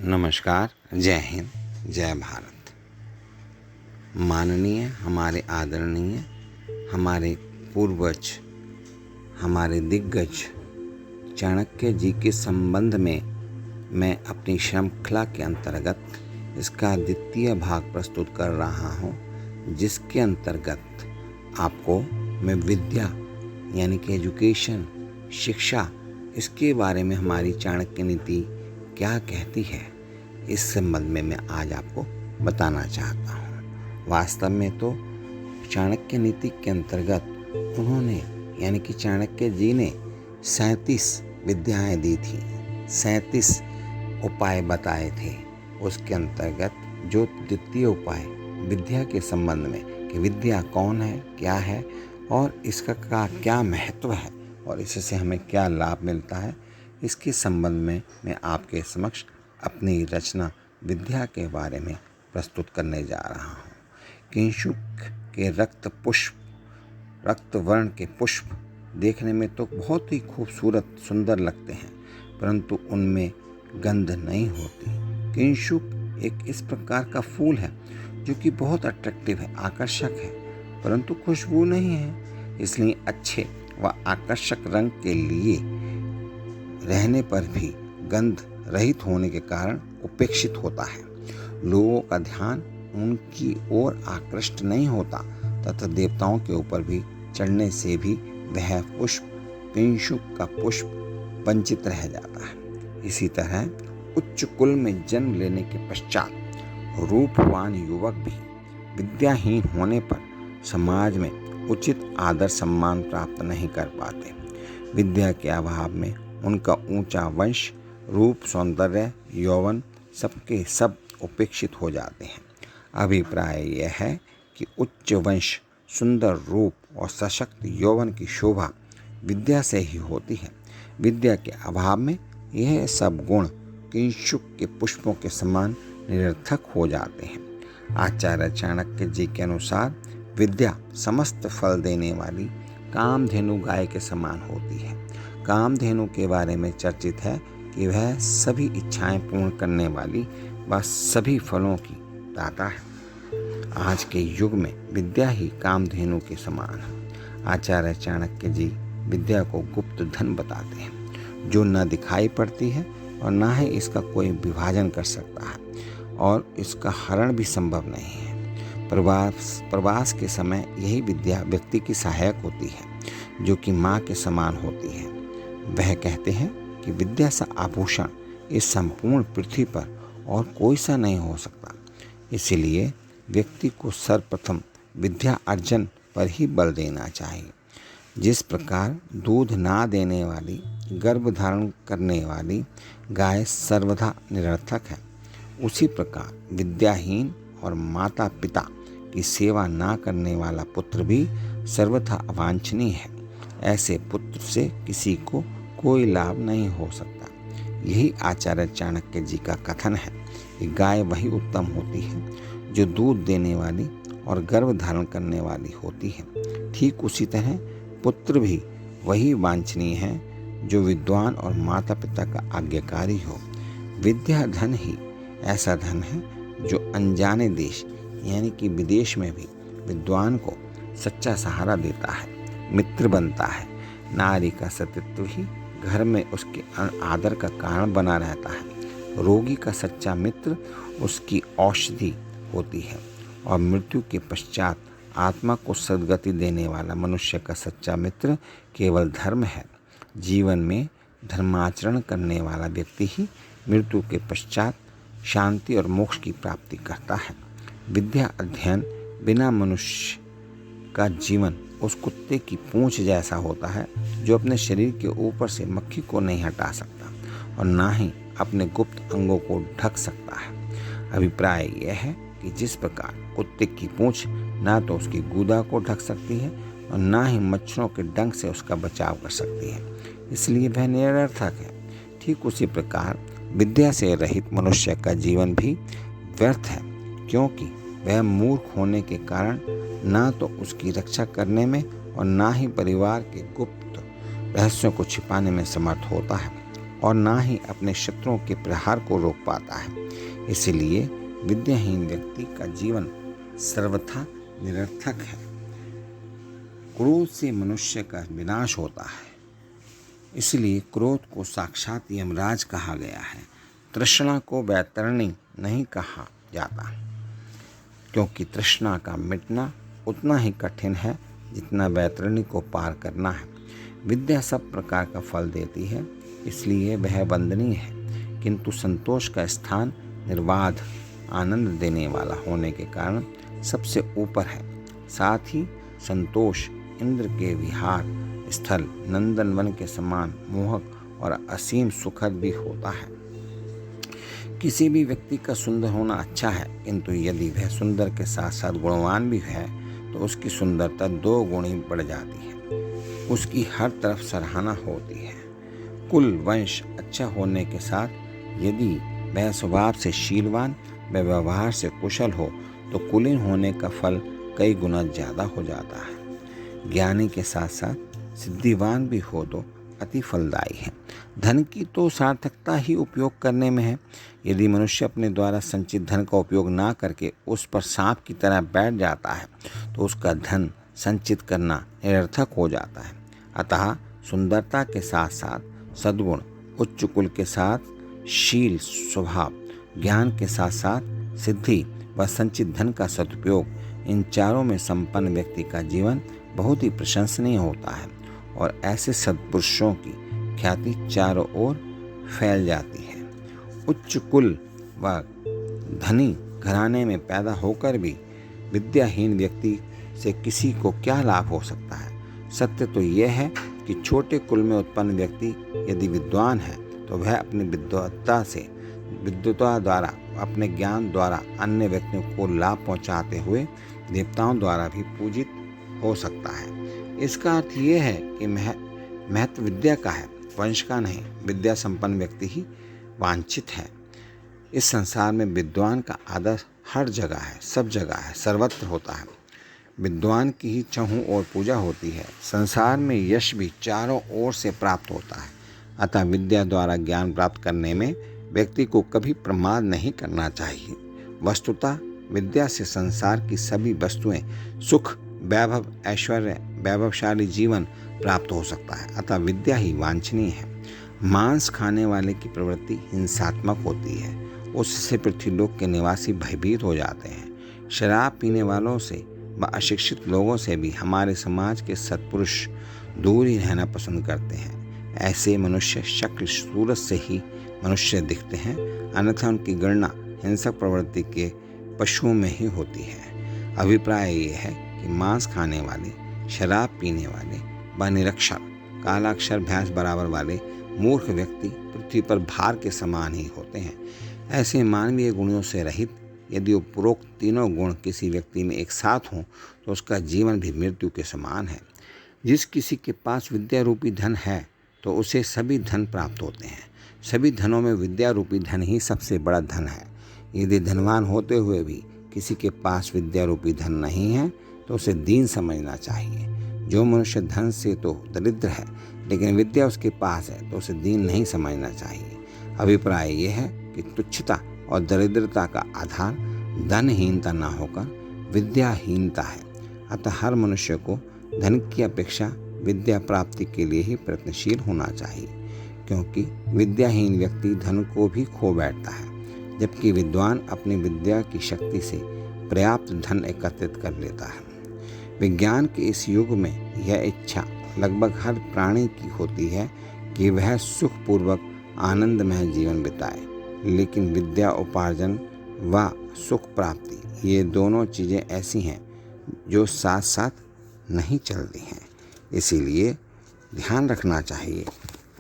नमस्कार, जय हिंद, जय भारत। माननीय, हमारे आदरणीय, हमारे पूर्वज, हमारे दिग्गज चाणक्य जी के संबंध में मैं अपनी श्रृंखला के अंतर्गत इसका द्वितीय भाग प्रस्तुत कर रहा हूँ, जिसके अंतर्गत आपको मैं विद्या यानी कि एजुकेशन, शिक्षा, इसके बारे में हमारी चाणक्य नीति क्या कहती है, इस संबंध में मैं आज आपको बताना चाहता हूँ। वास्तव में तो चाणक्य नीति के अंतर्गत उन्होंने यानी कि चाणक्य जी ने 37 विद्याएं दी थी, 37 उपाय बताए थे। उसके अंतर्गत जो द्वितीय उपाय विद्या के संबंध में कि विद्या कौन है, क्या है और इसका क्या महत्व है और इससे हमें क्या लाभ मिलता है, इसके संबंध में मैं आपके समक्ष अपनी रचना विद्या के बारे में प्रस्तुत करने जा रहा हूँ। किंशुक के रक्त वर्ण के पुष्प देखने में तो बहुत ही खूबसूरत सुंदर लगते हैं, परंतु उनमें गंध नहीं होती। किंशुक एक इस प्रकार का फूल है जो कि बहुत अट्रैक्टिव है, आकर्षक है, परंतु खुशबू नहीं है। इसलिए अच्छे व आकर्षक रंग के लिए रहने पर भी गंध रहित होने के कारण उपेक्षित होता है। लोगों का ध्यान उनकी ओर आकृष्ट नहीं होता तथा देवताओं के ऊपर भी चढ़ने से भी वह पुष्प, किंशुक का पुष्प, वंचित रह जाता है। इसी तरह उच्च कुल में जन्म लेने के पश्चात रूपवान युवक भी विद्याहीन होने पर समाज में उचित आदर सम्मान प्राप्त नहीं कर पाते। विद्या के अभाव में उनका ऊंचा वंश, रूप, सौंदर्य, यौवन सबके सब उपेक्षित हो जाते हैं। अभिप्राय यह है कि उच्च वंश, सुंदर रूप और सशक्त यौवन की शोभा विद्या से ही होती है। विद्या के अभाव में यह सब गुण किंशुक के पुष्पों के समान निरर्थक हो जाते हैं। आचार्य चाणक्य जी के अनुसार विद्या समस्त फल देने वाली कामधेनु गाय के समान होती है। कामधेनु के बारे में चर्चित है कि वह सभी इच्छाएं पूर्ण करने वाली व सभी फलों की दाता है। आज के युग में विद्या ही कामधेनु के समान है। आचार्य चाणक्य जी विद्या को गुप्त धन बताते हैं, जो न दिखाई पड़ती है और न ही इसका कोई विभाजन कर सकता है और इसका हरण भी संभव नहीं है। प्रवास के समय यही विद्या व्यक्ति की सहायक होती है, जो कि माँ के समान होती है। वह कहते हैं कि विद्या सा आभूषण इस संपूर्ण पृथ्वी पर और कोई सा नहीं हो सकता। इसलिए व्यक्ति को सर्वप्रथम विद्या अर्जन पर ही बल देना चाहिए। जिस प्रकार दूध ना देने वाली, गर्भ धारण करने वाली गाय सर्वथा निरर्थक है, उसी प्रकार विद्याहीन और माता पिता की सेवा ना करने वाला पुत्र भी सर्वथा अवांछनीय है। ऐसे पुत्र से किसी को कोई लाभ नहीं हो सकता। यही आचार्य चाणक्य जी का कथन है कि गाय वही उत्तम होती है जो दूध देने वाली और गर्भ धारण करने वाली होती है। ठीक उसी तरह पुत्र भी वही वांछनीय है जो विद्वान और माता पिता का आज्ञाकारी हो। विद्या धन ही ऐसा धन है जो अनजाने देश यानी कि विदेश में भी विद्वान को सच्चा सहारा देता है, मित्र बनता है। नारी का सतीत्व ही घर में उसके आदर का कारण बना रहता है। रोगी का सच्चा मित्र उसकी औषधि होती है और मृत्यु के पश्चात आत्मा को सद्गति देने वाला मनुष्य का सच्चा मित्र केवल धर्म है। जीवन में धर्माचरण करने वाला व्यक्ति ही मृत्यु के पश्चात शांति और मोक्ष की प्राप्ति करता है। विद्या अध्ययन बिना मनुष्य का जीवन उस कुत्ते की पूंछ जैसा होता है जो अपने शरीर के ऊपर से मक्खी को नहीं हटा सकता और ना ही अपने गुप्त अंगों को ढक सकता है। अभिप्राय यह है कि जिस प्रकार कुत्ते की पूंछ ना तो उसकी गूदा को ढक सकती है और ना ही मच्छरों के डंक से उसका बचाव कर सकती है, इसलिए वह निरर्थक है। ठीक उसी प्रकार विद्या से रहित मनुष्य का जीवन भी व्यर्थ है, क्योंकि वह मूर्ख होने के कारण ना तो उसकी रक्षा करने में और ना ही परिवार के गुप्त रहस्यों को छिपाने में समर्थ होता है। और ना ही अपने शत्रुओं के प्रहार को रोक पाता है। इसलिए विद्याहीन व्यक्ति का जीवन सर्वथा निरर्थक है। क्रोध से मनुष्य का विनाश होता है। इसलिए क्रोध को साक्षात यमराज कहा गया है। तृष्णा को वैतरणी नहीं कहा जाता, क्योंकि तृष्णा का मिटना उतना ही कठिन है जितना वैतरणी को पार करना है। विद्या सब प्रकार का फल देती है, इसलिए वह वंदनीय है, किंतु संतोष का स्थान निर्बाध आनंद देने वाला होने के कारण सबसे ऊपर है। साथ ही संतोष इंद्र के विहार स्थल नंदनवन के समान मोहक और असीम सुखद भी होता है। किसी भी व्यक्ति का सुंदर होना अच्छा है, किंतु यदि वह सुंदर के साथ साथ गुणवान भी है तो उसकी सुंदरता 2 गुणी बढ़ जाती है। उसकी हर तरफ सराहना होती है। कुल वंश अच्छा होने के साथ यदि वह स्वभाव से शीलवान व व्यवहार से कुशल हो तो कुलीन होने का फल कई गुना ज़्यादा हो जाता है। ज्ञानी के साथ साथ सिद्धिवान भी हो तो अति फलदायी है। धन की तो सार्थकता ही उपयोग करने में है। यदि मनुष्य अपने द्वारा संचित धन का उपयोग ना करके उस पर सांप की तरह बैठ जाता है तो उसका धन संचित करना निरर्थक हो जाता है। अतः सुंदरता के साथ साथ सद्गुण, उच्च कुल के साथ शील स्वभाव, ज्ञान के साथ साथ सिद्धि व संचित धन का सदुपयोग, इन चारों में संपन्न व्यक्ति का जीवन बहुत ही प्रशंसनीय होता है और ऐसे सत्पुरुषों की ख्याति चारों ओर फैल जाती है। उच्च कुल व धनी घराने में पैदा होकर भी विद्याहीन व्यक्ति से किसी को क्या लाभ हो सकता है? सत्य तो यह है कि छोटे कुल में उत्पन्न व्यक्ति यदि विद्वान है तो वह अपनी विद्वता द्वारा, अपने ज्ञान द्वारा अन्य व्यक्तियों को लाभ पहुंचाते हुए देवताओं द्वारा भी पूजित हो सकता है। इसका अर्थ यह है कि महत्व विद्या का है, वंश का नहीं। विद्या संपन्न व्यक्ति ही वांछित है। इस संसार में विद्वान का आदर हर जगह है, सब जगह है, सर्वत्र होता है। विद्वान की ही चहुं ओर पूजा होती है। संसार में यश भी चारों ओर से प्राप्त होता है। अतः विद्या द्वारा ज्ञान प्राप्त करने में व्यक्ति को कभी प्रमाद नहीं करना चाहिए। वस्तुतः विद्या से संसार की सभी वस्तुएं, सुख, वैभव, ऐश्वर्य, वैभवशाली जीवन प्राप्त हो सकता है। अतः विद्या ही वांछनीय है। मांस खाने वाले की प्रवृत्ति हिंसात्मक होती है, उससे पृथ्वीलोक के निवासी भयभीत हो जाते हैं। शराब पीने वालों से व अशिक्षित लोगों से भी हमारे समाज के सत्पुरुष दूर ही रहना पसंद करते हैं। ऐसे मनुष्य शक्ल सूरत से ही मनुष्य दिखते हैं, अन्यथा उनकी गणना हिंसक प्रवृत्ति के पशुओं में ही होती है। अभिप्राय ये है कि मांस खाने वाले, शराब पीने वाले व निरक्षर, कालाक्षर भैंस बराबर वाले मूर्ख व्यक्ति पृथ्वी पर भार के समान ही होते हैं। ऐसे मानवीय गुणों से रहित यदि उपरोक्त तीनों गुण किसी व्यक्ति में एक साथ हों तो उसका जीवन भी मृत्यु के समान है। जिस किसी के पास विद्या रूपी धन है तो उसे सभी धन प्राप्त होते हैं। सभी धनों में विद्या रूपी धन ही सबसे बड़ा धन है। यदि धनवान होते हुए भी किसी के पास विद्या रूपी धन नहीं है तो उसे दीन समझना चाहिए। जो मनुष्य धन से तो दरिद्र है लेकिन विद्या उसके पास है तो उसे दीन नहीं समझना चाहिए। अभिप्राय यह है कि तुच्छता और दरिद्रता का आधार धनहीनता न होकर विद्याहीनता है। अतः हर मनुष्य को धन की अपेक्षा विद्या प्राप्ति के लिए ही प्रयत्नशील होना चाहिए, क्योंकि विद्याहीन व्यक्ति धन को भी खो बैठता है, जबकि विद्वान अपनी विद्या की शक्ति से पर्याप्त धन एकत्रित कर लेता है। विज्ञान के इस युग में यह इच्छा लगभग हर प्राणी की होती है कि वह सुखपूर्वक आनंदमय जीवन बिताए, लेकिन विद्या उपार्जन व सुख प्राप्ति ये दोनों चीज़ें ऐसी हैं जो साथ साथ नहीं चलती हैं। इसीलिए ध्यान रखना चाहिए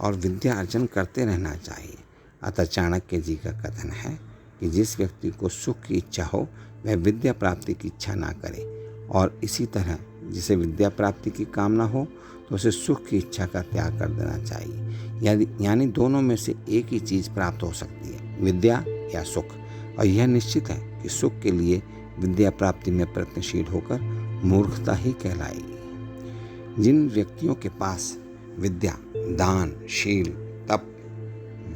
और विद्या अर्जन करते रहना चाहिए। अतः चाणक्य जी का कथन है कि जिस व्यक्ति को सुख की इच्छा हो वह विद्या प्राप्ति की इच्छा ना करे, और इसी तरह जिसे विद्या प्राप्ति की कामना हो तो उसे सुख की इच्छा का त्याग कर देना चाहिए। यानी दोनों में से एक ही चीज़ प्राप्त हो सकती है, विद्या या सुख। और यह निश्चित है कि सुख के लिए विद्या प्राप्ति में प्रयत्नशील होकर मूर्खता ही कहलाएगी। जिन व्यक्तियों के पास विद्या, दान, शील, तप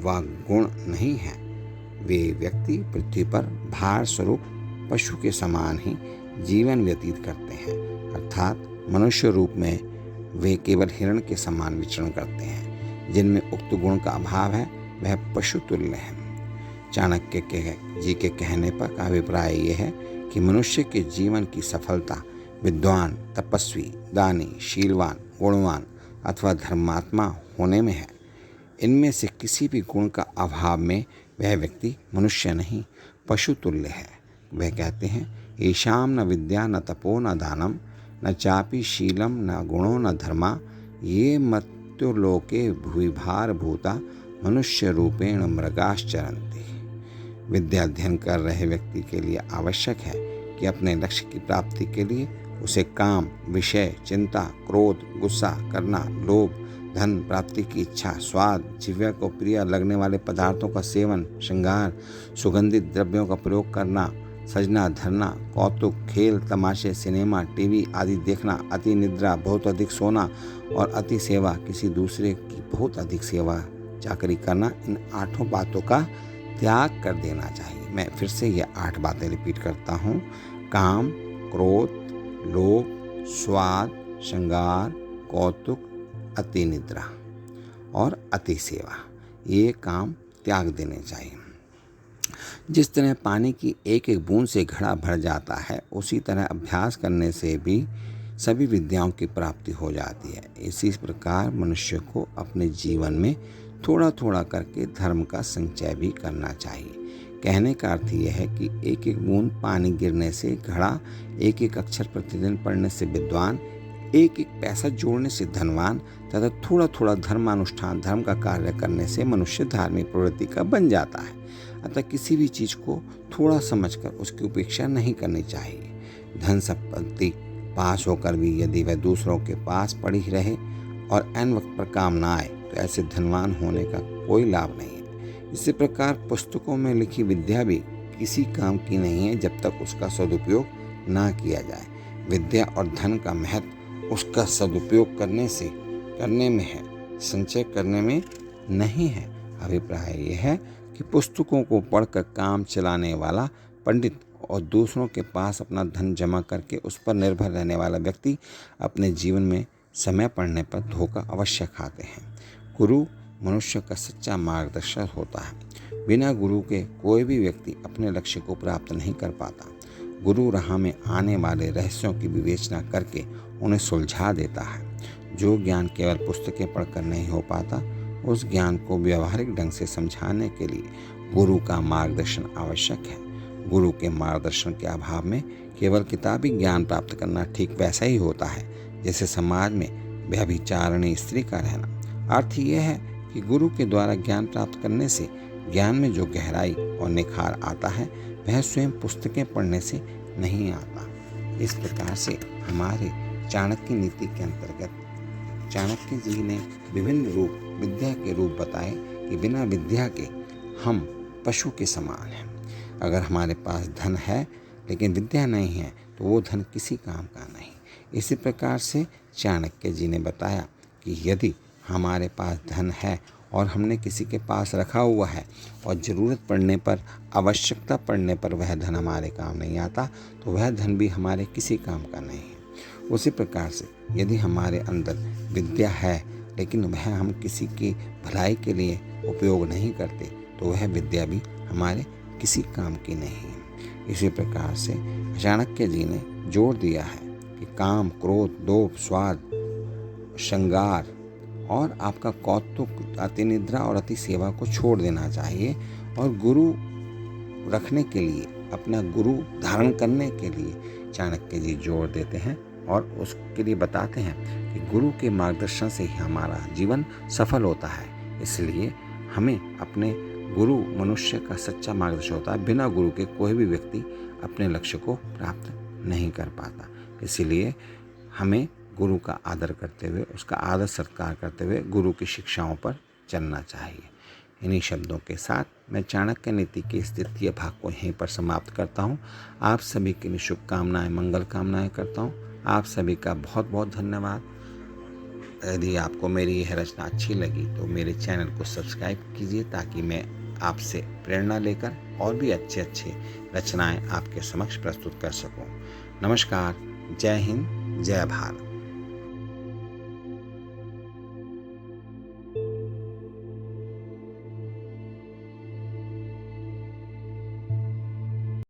व गुण नहीं है। वे व्यक्ति पृथ्वी पर भार स्वरूप पशु के समान ही जीवन व्यतीत करते हैं, अर्थात मनुष्य रूप में वे केवल हिरण के समान विचरण करते हैं। जिनमें उक्त गुण का अभाव है वह पशु तुल्य है। चाणक्य जी के कहने पर का अभिप्राय यह है कि मनुष्य के जीवन की सफलता विद्वान, तपस्वी, दानी, शीलवान, गुणवान अथवा धर्मात्मा होने में है। इनमें से किसी भी गुण का अभाव में वह व्यक्ति मनुष्य नहीं, पशु तुल्य है। वह कहते हैं, ईशाम न विद्या न तपो न दानम न चापि शीलम न गुणो न धर्मा ये मर्त्योलोके भूविभार भूता मनुष्य रूपेण मृगाश्चरन्ति। विद्या अध्ययन कर रहे व्यक्ति के लिए आवश्यक है कि अपने लक्ष्य की प्राप्ति के लिए उसे काम, विषय, चिंता, क्रोध, गुस्सा करना, लोभ, धन प्राप्ति की इच्छा, स्वाद, जिह्वा को प्रिय लगने वाले पदार्थों का सेवन, श्रृंगार, सुगंधित द्रव्यों का प्रयोग करना, सजना धरना, कौतुक, खेल तमाशे, सिनेमा, टीवी आदि देखना, अति निद्रा, बहुत अधिक सोना और अति सेवा, किसी दूसरे की बहुत अधिक सेवा चाकरी करना, इन 8 बातों का त्याग कर देना चाहिए। मैं फिर से ये 8 बातें रिपीट करता हूँ। काम, क्रोध, लोभ, स्वाद, श्रृंगार, कौतुक, अति निद्रा और अति सेवा, ये काम त्याग देने चाहिए। जिस तरह पानी की एक एक बूंद से घड़ा भर जाता है, उसी तरह अभ्यास करने से भी सभी विद्याओं की प्राप्ति हो जाती है। इसी प्रकार मनुष्य को अपने जीवन में थोड़ा थोड़ा करके धर्म का संचय भी करना चाहिए। कहने का अर्थ यह है कि एक एक बूंद पानी गिरने से घड़ा, एक एक अक्षर प्रतिदिन पढ़ने से विद्वान, एक एक पैसा जोड़ने से धनवान तथा थोड़ा थोड़ा धर्मानुष्ठान, धर्म का कार्य करने से मनुष्य धार्मिक प्रवृत्ति का बन जाता है। अतः किसी भी चीज़ को थोड़ा समझकर उसकी उपेक्षा नहीं करनी चाहिए। धन संपत्ति पास होकर भी यदि वह दूसरों के पास पड़ी रहे और ऐन वक्त पर काम ना आए तो ऐसे धनवान होने का कोई लाभ नहीं है। इसी प्रकार पुस्तकों में लिखी विद्या भी किसी काम की नहीं है जब तक उसका सदुपयोग ना किया जाए। विद्या और धन का महत्व उसका सदुपयोग करने में है, संचय करने में नहीं है। अभिप्राय यह है कि पुस्तकों को पढ़कर काम चलाने वाला पंडित और दूसरों के पास अपना धन जमा करके उस पर निर्भर रहने वाला व्यक्ति अपने जीवन में समय पड़ने पर धोखा अवश्य खाते हैं। गुरु मनुष्य का सच्चा मार्गदर्शक होता है। बिना गुरु के कोई भी व्यक्ति अपने लक्ष्य को प्राप्त नहीं कर पाता। गुरु राह में आने वाले रहस्यों की विवेचना करके उन्हें सुलझा देता है। जो ज्ञान केवल पुस्तकें पढ़कर नहीं हो पाता, उस ज्ञान को व्यवहारिक ढंग से समझाने के लिए गुरु का मार्गदर्शन आवश्यक है। गुरु के मार्गदर्शन के अभाव में केवल किताबी ज्ञान प्राप्त करना ठीक वैसा ही होता है जैसे समाज में व्यभिचारिणी स्त्री का रहना। अर्थ यह है कि गुरु के द्वारा ज्ञान प्राप्त करने से ज्ञान में जो गहराई और निखार आता है वह स्वयं पुस्तकें पढ़ने से नहीं आता। इस प्रकार से हमारे चाणक्य नीति के अंतर्गत चाणक्य जी ने विभिन्न रूप विद्या के रूप बताए कि बिना विद्या के हम पशु के समान हैं। अगर हमारे पास धन है लेकिन विद्या नहीं है तो वो धन किसी काम का नहीं। इसी प्रकार से चाणक्य जी ने बताया कि यदि हमारे पास धन है और हमने किसी के पास रखा हुआ है और ज़रूरत पड़ने पर, आवश्यकता पड़ने पर वह धन हमारे काम नहीं आता तो वह धन भी हमारे किसी काम का नहीं है। उसी प्रकार से यदि हमारे अंदर विद्या है लेकिन वह हम किसी की भलाई के लिए उपयोग नहीं करते तो वह विद्या भी हमारे किसी काम की नहीं है। इसी प्रकार से चाणक्य जी ने जोर दिया है कि काम, क्रोध, लोभ, स्वाद, श्रृंगार और आपका कौतुक, अति निद्रा और अति सेवा को छोड़ देना चाहिए और गुरु रखने के लिए, अपना गुरु धारण करने के लिए चाणक्य जी जोर देते हैं और उसके लिए बताते हैं कि गुरु के मार्गदर्शन से ही हमारा जीवन सफल होता है। इसलिए हमें अपने गुरु मनुष्य का सच्चा मार्गदर्शन होता है। बिना गुरु के कोई भी व्यक्ति अपने लक्ष्य को प्राप्त नहीं कर पाता। इसीलिए हमें गुरु का आदर करते हुए, उसका आदर सत्कार करते हुए गुरु की शिक्षाओं पर चलना चाहिए। इन्हीं शब्दों के साथ मैं चाणक्य नीति के इस द्वितीय भाग को यहीं पर समाप्त करता हूँ। आप सभी के लिए शुभकामनाएं, मंगल कामनाएं करता हूँ। आप सभी का बहुत बहुत धन्यवाद। यदि आपको मेरी यह रचना अच्छी लगी तो मेरे चैनल को सब्सक्राइब कीजिए, ताकि मैं आपसे प्रेरणा लेकर और भी अच्छे अच्छे रचनाएं आपके समक्ष प्रस्तुत कर सकूं। नमस्कार, जय हिंद, जय भारत।